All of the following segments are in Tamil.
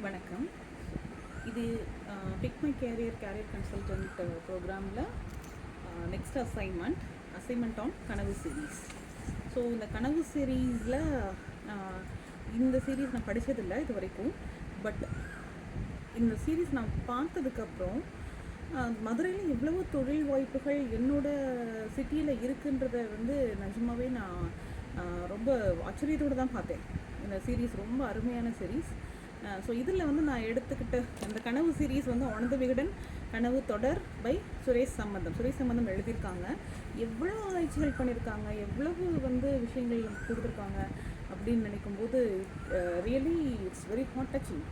வணக்கம். இது பிக் மை கேரியர் கன்சல்டன்ட் ப்ரோக்ராமில் நெக்ஸ்ட் அசைன்மெண்ட் ஆன் கனவு சீரீஸ். ஸோ இந்த கனவு சீரீஸில் இந்த சீரீஸ் நான் படித்ததில்லை இது வரைக்கும். பட் இந்த சீரீஸ் நான் பார்த்ததுக்கப்புறம் மதுரையில் எவ்வளவோ தொழில் வாய்ப்புகள் என்னோடய சிட்டியில் இருக்குன்றத நிஜமாகவே நான் ரொம்ப ஆச்சரியத்தோடு தான் பார்த்தேன். இந்த சீரீஸ் ரொம்ப அருமையான சீரீஸ். ஸோ இதில் நான் எடுத்துக்கிட்ட அந்த கனவு சீரீஸ் ஆனந்த விகடன் கனவு தொடர் பை சுரேஷ் சம்பந்தம் எழுதியிருக்காங்க. எவ்வளோ ஆராய்ச்சிகள் பண்ணியிருக்காங்க, எவ்வளவு விஷயங்கள் கொடுத்துருக்காங்க அப்படின்னு நினைக்கும்போது really it's very hard touching.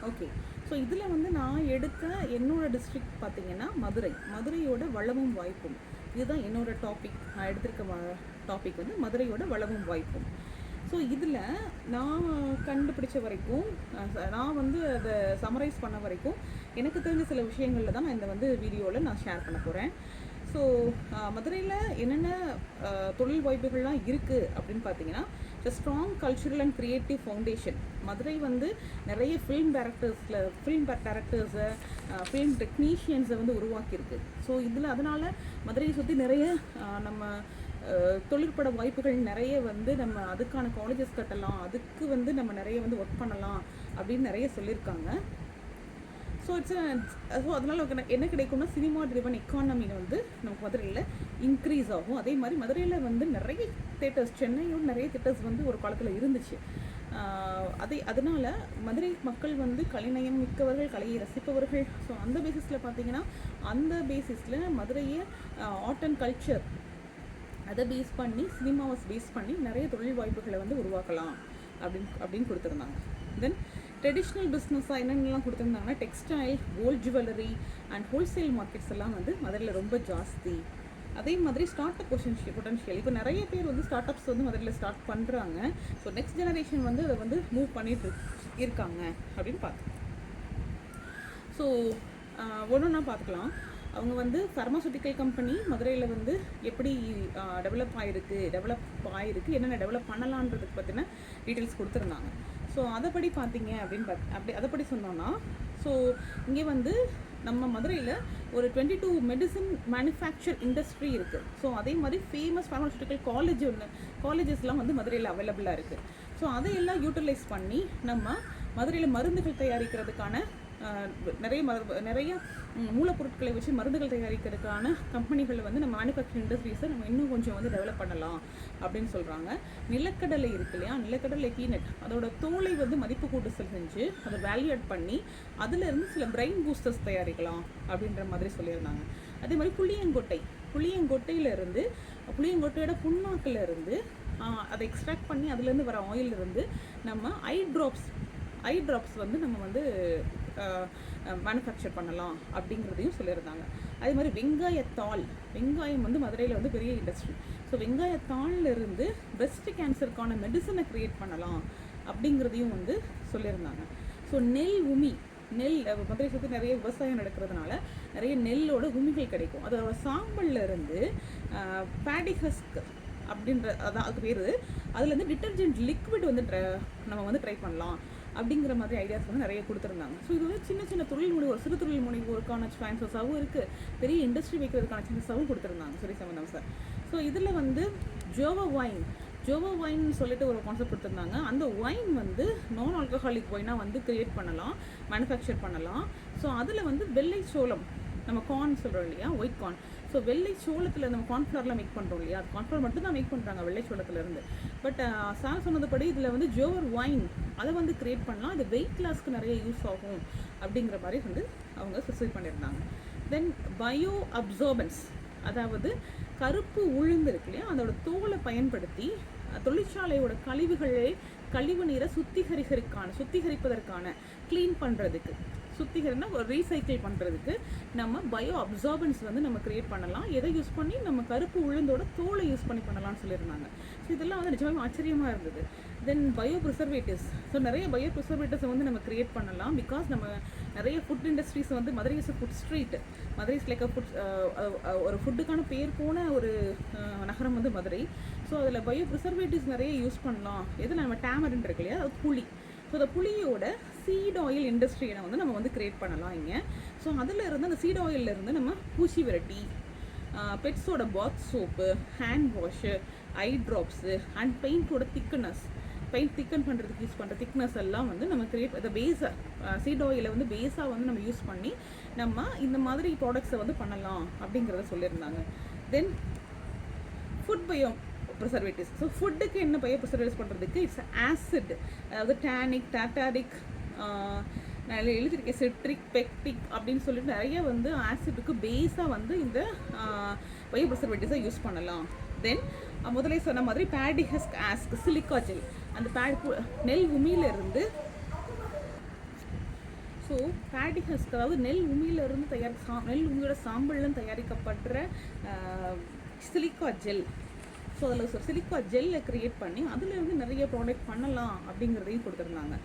Okay, so இதில் நான் எடுத்த என்னோடய டிஸ்ட்ரிக்ட் பார்த்திங்கன்னா மதுரையோட வளமும் வாய்ப்பும். இதுதான் என்னோடய டாபிக். நான் எடுத்திருக்க டாபிக் மதுரையோட வளமும் வாய்ப்பும். ஸோ இதில் நான் கண்டுபிடிச்ச வரைக்கும், நான் அதை சமரைஸ் பண்ண வரைக்கும் எனக்கு தெரிஞ்ச சில விஷயங்களில் தான் நான் இந்த வீடியோவில் நான் ஷேர் பண்ண போகிறேன். ஸோ மதுரையில் என்னென்ன தொழில் வாய்ப்புகள்லாம் இருக்குது அப்படின்னு பார்த்தீங்கன்னா, strong cultural and creative foundation. Madurai நிறைய ஃபிலிம் டேரக்டர்ஸை ஃபிலிம் டெக்னீஷியன்ஸை உருவாக்கியிருக்கு. ஸோ இதில் அதனால் மதுரையை சுற்றி நிறைய நம்ம தொழிற்பட வாய்ப்புகள் நிறைய நம்ம அதுக்கான காலேஜஸ் கட்டலாம், அதுக்கு நம்ம நிறைய ஒர்க் பண்ணலாம் அப்படின்னு நிறைய சொல்லியிருக்காங்க. ஸோ அதனால் என்ன கிடைக்கும்னா, சினிமா ட்ரிவன் எக்கானமி நமக்கு மதுரையில் இன்க்ரீஸ் ஆகும். அதே மாதிரி மதுரையில் நிறைய தேட்டர்ஸ், சென்னையோட நிறைய தேட்டர்ஸ் ஒரு காலத்தில் இருந்துச்சு. அதனால் மதுரை மக்கள் கலைநயம் மிக்கவர்கள், கலையை ரசிப்பவர்கள். ஸோ அந்த பேசிஸில் பார்த்திங்கன்னா, அந்த பேசிஸில் மதுரையை ஆர்ட் அண்ட் கல்ச்சர் அதை பேஸ் பண்ணி, சினிமாவை பேஸ் பண்ணி நிறைய தொழில் வாய்ப்புகளை உருவாக்கலாம் அப்படின்னு கொடுத்துருந்தாங்க. தென் ட்ரெடிஷ்னல் பிஸ்னஸாக என்னென்னலாம் கொடுத்துருந்தாங்கன்னா, textile, gold jewellery and wholesale markets எல்லாம் மதுரையில் ரொம்ப ஜாஸ்தி. அதே மாதிரி ஸ்டார்ட் அப் பொட்டன்ஷியல். இப்போ நிறைய பேர் ஸ்டார்ட் அப்ஸ் மதுரையில் ஸ்டார்ட் பண்ணுறாங்க. ஸோ நெக்ஸ்ட் ஜெனரேஷன் அதை மூவ் பண்ணிட்டு இருக்காங்க அப்படின்னு பார்த்தோம். ஸோ ஒன்றுன்னா பார்த்துக்கலாம். அவங்க ஃபார்மாசூட்டிக்கல் கம்பெனி மதுரையில் எப்படி டெவலப் ஆகிருக்கு, என்னென்ன டெவலப் பண்ணலான்றதுக்கு பற்றின டீட்டெயில்ஸ் கொடுத்துருந்தாங்க. ஸோ அதைப்படி பார்த்தீங்க அப்படின்னு அதைப்படி சொன்னோன்னா, ஸோ இங்கே நம்ம மதுரையில் ஒரு 22 மெடிசன் மேனுஃபேக்சர் இண்டஸ்ட்ரி இருக்குது. ஸோ அதே மாதிரி ஃபேமஸ் ஃபார்மாசூட்டிக்கல் காலேஜஸ்லாம் மதுரையில் அவைலபிளாக இருக்குது. ஸோ அதையெல்லாம் யூட்டிலைஸ் பண்ணி நம்ம மதுரையில் மருந்துகள் தயாரிக்கிறதுக்கான நிறைய மூலப்பொருட்களை வச்சு மருந்துகள் தயாரிக்கிறதுக்கான கம்பெனிகள் நம்ம மேனுஃபேக்சரிங் இண்டஸ்ட்ரீஸை நம்ம இன்னும் கொஞ்சம் டெவலப் பண்ணலாம் அப்படின்னு சொல்கிறாங்க. நிலக்கடலை இருக்கு இல்லையா, நிலக்கடலை பீனட், அதோட தோலை மதிப்பு கூட்டு செஞ்சு அதை வேல்யூ ஆட் பண்ணி அதிலிருந்து சில பிரெயின் பூஸ்டர்ஸ் தயாரிக்கலாம் அப்படின்ற மாதிரி சொல்லியிருந்தாங்க. அதே மாதிரி புளியங்கொட்டையோட புண்ணாக்கிலிருந்து அதை எக்ஸ்ட்ராக்ட் பண்ணி அதுலேருந்து வர ஆயிலிருந்து நம்ம ஐ ட்ராப்ஸ் நம்ம மேனுஃபேக்சர் பண்ணலாம் அப்படிங்கிறதையும் சொல்லியிருந்தாங்க. அதே மாதிரி வெங்காயம் மதுரையில் பெரிய இண்டஸ்ட்ரி. ஸோ வெங்காயத்தாளிலிருந்து பிரஸ்ட் கேன்சருக்கான மெடிசனை க்ரியேட் பண்ணலாம் அப்படிங்கிறதையும் சொல்லியிருந்தாங்க. ஸோ நெல் மதுரை சுற்றி நிறைய விவசாயம் நடக்கிறதுனால நிறைய நெல்லோட உமிகள் கிடைக்கும். அதோட சாம்பல்ல இருந்து பேடிஹஸ்க் அப்படின்ற அதுக்கு பேர், அதுலேருந்து டிட்டர்ஜென்ட் லிக்விட் நம்ம ட்ரை பண்ணலாம் அப்படிங்கிற மாதிரி ஐடியாஸ் நிறைய கொடுத்துருந்தாங்க. ஸோ இது சின்ன சின்ன சிறு தொழில் முனைவோருக்கான சான்சஸாகவும் இருக்குது, பெரிய இண்டஸ்ட்ரி வைக்கிறதுக்கான சான்சஸாகவும் கொடுத்துருந்தாங்க சுரேஷ் சம்பந்தம் சார். ஸோ இதில் ஜோவா வைன் சொல்லிட்டு ஒரு கான்செப்ட் கொடுத்துருந்தாங்க. அந்த வைன் நான் ஆல்கஹாலிக் வைனாக கிரியேட் பண்ணலாம், மேனுஃபேக்சர் பண்ணலாம். ஸோ அதில் வெள்ளை சோளம், நம்ம கார்ன் சொல்கிறோம் இல்லையா, ஒயிட் கார்ன். ஸோ வெள்ளை சோளத்தில் நம்ம கார்ன்ஃப்ளவர்லாம் மேக் பண்ணுறோம் இல்லையா, அது கார்ன்ஃப்ளவர் மட்டும் தான் மேக் பண்ணுறாங்க வெள்ளை சோளத்துலேருந்து. பட் சார் சொன்னதுபடி இதில் ஜோவர் வைன் அதை கிரியேட் பண்ணலாம். இது வெயிட் லாஸ்க்கு நிறைய யூஸ் ஆகும் அப்படிங்கிற மாதிரி அவங்க ஸ்பெசிஃபை பண்ணியிருந்தாங்க. தென் பயோ அப்சார்பன்ஸ், அதாவது கருப்பு உளுந்து இருக்கு இல்லையா, அதோட தோலை பயன்படுத்தி தொழிற்சாலையோட கழிவு நீரை சுத்திகரிப்பதற்கான க்ளீன் பண்ணுறதுக்கு, ரீசைக்கிள் பண்ணுறதுக்கு நம்ம பயோ அப்சார்பன்ஸ் நம்ம கிரியேட் பண்ணலாம். எதை யூஸ் பண்ணி நம்ம கருப்பு உளுந்தோட தோலை யூஸ் பண்ணலாம்னு சொல்லியிருந்தாங்க. ஸோ இதெல்லாம் நிஜமாக ஆச்சரியமாக இருந்தது. தென் பயோ ப்ரிசர்வேட்டிவ்ஸ். ஸோ நிறைய பயோ ப்ரிசர்வேட்டிவ்ஸை நம்ம கிரியேட் பண்ணலாம். பிகாஸ் நம்ம நிறைய food industries Madurai is food street. Madurai is like ஒரு ஃபுட்டுக்கான பேர் போன ஒரு நகரம் மதுரை. ஸோ அதில் பயோ ப்ரிசர்வேட்டிவ்ஸ் நிறைய யூஸ் பண்ணலாம். எது நம்ம டேமரின் இருக்கு இல்லையா, புளி ஸோ அந்த புளியோட சீட் ஆயில் இண்டஸ்ட்ரியை வந்து நம்ம வந்து கிரியேட் பண்ணலாம் இங்கே. ஸோ அதில் இருந்து அந்த சீட் ஆயிலிருந்து நம்ம பூச்சி விரட்டி, பெட்ஸோட bath soap, hand wash, eye drops and பெயிண்டோட திக்னஸ், பெயிண்ட் திக்கன் பண்ணுறதுக்கு யூஸ் பண்ணுற திக்னஸ் எல்லாம் வந்து நம்ம கிரியேட் அதை பேஸாக சீட் ஆயிலை வந்து பேஸாக வந்து நம்ம யூஸ் பண்ணி நம்ம இந்த மாதிரி ப்ராடக்ட்ஸை வந்து பண்ணலாம் அப்படிங்கிறத சொல்லியிருந்தாங்க. தென் ஃபுட் பயோ ப்ரிசர்வேட்டிவ்ஸ். ஸோ ஃபுட்டுக்கு என்ன பயோ ப்ரிசர்வேட்டிவ்ஸ் பண்ணுறதுக்கு இட்ஸ் ஆசிட், அதாவது டேனிக், டாட்டாரிக், நான் எழுதியிருக்கேன் சிட்ரிக், பெக்டிக் அப்படின்னு சொல்லிட்டு நிறைய வந்து ஆசிட்டுக்கு பேஸாக வந்து இந்த பயோ ப்ரிசர்வேட்டிவ்ஸை யூஸ் பண்ணலாம். தென் முதலே சொன்ன மாதிரி பேடிஹஸ்க் ஆஸ்க், சிலிக்கா ஜெல், அந்த நெல் உமியிலிருந்து, ஸோ பேடிஹஸ்க் அதாவது நெல் உமியிலிருந்து நெல் உமியோட சாம்பல்லேருந்து தயாரிக்கப்படுற சிலிக்கா ஜெல். ஸோ அதில் சிலிக்கா ஜெல்லை க்ரியேட் பண்ணி அதில் வந்து நிறைய ப்ராடக்ட் பண்ணலாம் அப்படிங்கிறதையும் கொடுத்துருந்தாங்க.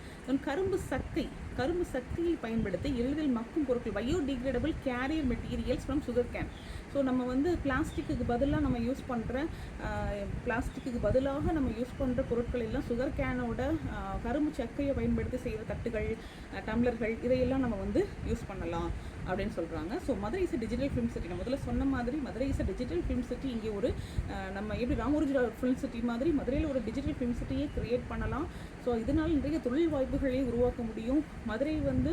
கரும்பு சக்கையை பயன்படுத்தி எளிதில் மக்கும் பொருட்கள், biodegradable carrier materials from sugar cane. So நம்ம வந்து பிளாஸ்டிக்கு பதிலாக நம்ம யூஸ் பண்ணுற பொருட்கள் எல்லாம் சுகர் கேனோட கரும்பு சக்கையை பயன்படுத்தி செய்கிற தட்டுகள், டம்ளர்கள், இதையெல்லாம் நம்ம வந்து யூஸ் பண்ணலாம் அப்படின்னு சொல்கிறாங்க. So Madurai is digital film city. நான் முதல்ல சொன்ன மாதிரி Madurai is digital film city. இங்கே ஒரு நம்ம எப்படி ராமோஜி ஃபிலிம் சிட்டி மாதிரி மதுரையில் ஒரு டிஜிட்டல் ஃபிலிம் சிட்டியே க்ரியேட் பண்ணலாம். ஸோ இதனால் நிறைய தொழில் வாய்ப்புகளையும் உருவாக்க முடியும். மதுரை வந்து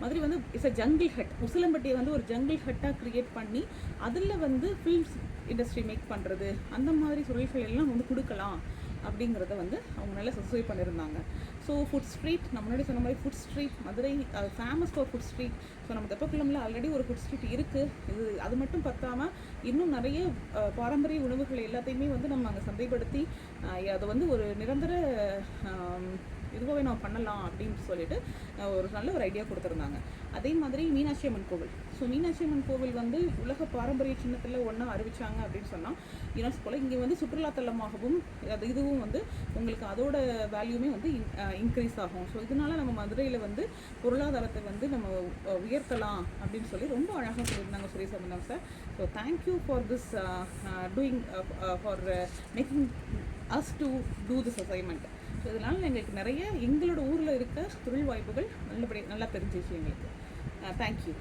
மதுரை வந்து இஸ் அ ஜங்கிள் ஹட். உசிலம்பட்டியை வந்து ஒரு ஜங்கிள் ஹட்டாக க்ரியேட் பண்ணி அதில் வந்து ஃபிலிம்ஸ் இண்டஸ்ட்ரி மேக் பண்ணுறது, அந்த மாதிரி தொழில்கள் எல்லாம் வந்து கொடுக்கலாம் அப்படிங்கிறத வந்து அவங்க நல்லா சப்ஸ்கிரைப் பண்ணியிருந்தாங்க. ஸோ ஃபுட் ஸ்ட்ரீட், நான் முன்னாடி சொன்ன மாதிரி food street Madurai famous for food street. So நம்ம தெப்பக்குளம்ல ஆல்ரெடி ஒரு ஃபுட் ஸ்ட்ரீட் இருக்குது. அது மட்டும் பத்தாமல் இன்னும் நிறைய பாரம்பரிய உணவுகள் எல்லாத்தையுமே வந்து நம்ம அங்கே சந்தைப்படுத்தி அதை வந்து ஒரு நிரந்தர இதுவாகவே நம்ம பண்ணலாம் அப்படின்னு சொல்லிட்டு ஒரு நல்ல ஒரு ஐடியா கொடுத்துருந்தாங்க. அதே மாதிரி மீனாட்சி அம்மன் கோவில். ஸோ மீனாட்சி அம்மன் கோவில் வந்து உலக பாரம்பரிய சின்னத்தில் ஒன்றா அறிவிச்சாங்க அப்படின்னு சொன்னால் யுனெஸ்கோவில் இங்கே வந்து சுற்றுலாத்தலமாகவும் இதுவும் வந்து உங்களுக்கு அதோட வேல்யூமே வந்து இன்க்ரீஸ் ஆகும். ஸோ இதனால நம்ம மதுரையில் வந்து பொருளாதாரத்தை வந்து நம்ம உயர்த்தலாம் அப்படின்னு சொல்லி ரொம்ப அழகாக சொல்லியிருந்தாங்க சுரேஷ் சம்பந்தம் sir. So thank you for this doing for making us to do this assignment. So இதனால் எங்களுக்கு நிறைய எங்களோட ஊரில் இருக்க தொழில் வாய்ப்புகள் நல்லா தெரிஞ்சிச்சு எங்களுக்கு. தேங்க்யூ.